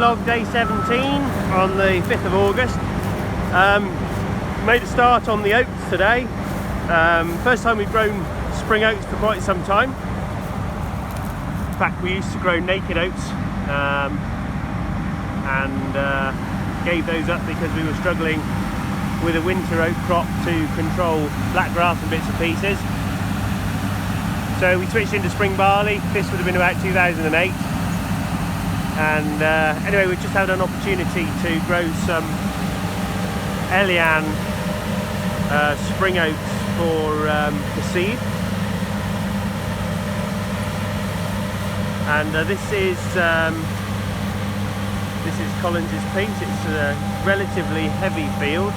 vlog day 17 on the 5th of August. Made a start on the oats today. First time we've grown spring oats for quite some time. In fact, we used to grow naked oats and gave those up because we were struggling with a winter oat crop to control black grass and bits and pieces. So we switched into spring barley. This would have been about 2008. And anyway, we've just had an opportunity to grow some Elian spring oats for seed. And this is Collins's Peat. It's a relatively heavy field.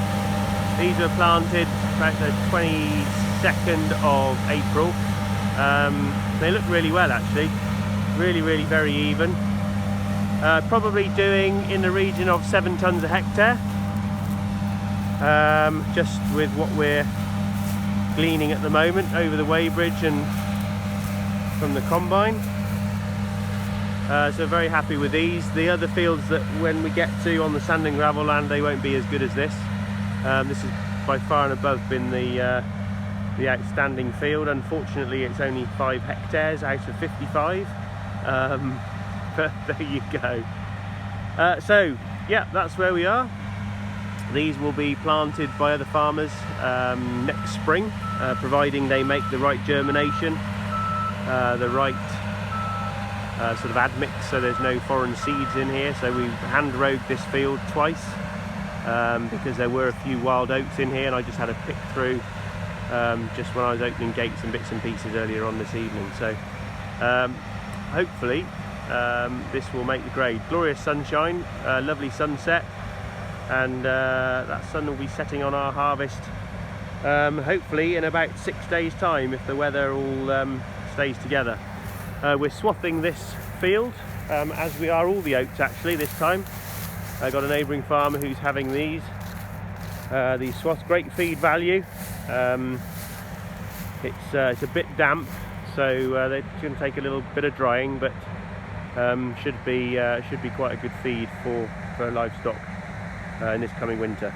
These were planted about the 22nd of April. They look really well actually, really very even. Probably doing in the region of 7 tons a hectare, just with what we're gleaning at the moment over the weighbridge and from the combine. So very happy with these. The other fields that when we get to on the sand and gravel land, they won't be as good as this. This is by far and above been the outstanding field. Unfortunately, it's only 5 hectares out of 55. But there you go. So yeah, that's where we are. These will be planted by other farmers next spring, providing they make the right germination, the right sort of admix, so there's no foreign seeds in here. So we hand rowed this field twice because there were a few wild oats in here, and I just had a pick through just when I was opening gates and bits and pieces earlier on this evening. So hopefully this will make the grade. Glorious sunshine, lovely sunset, and that sun will be setting on our harvest hopefully in about 6 days time if the weather all stays together. We're swathing this field as we are all the oats actually this time. I got a neighbouring farmer who's having these swaths. Great feed value. It's a bit damp, so they're going to take a little bit of drying, but should be quite a good feed for livestock in this coming winter.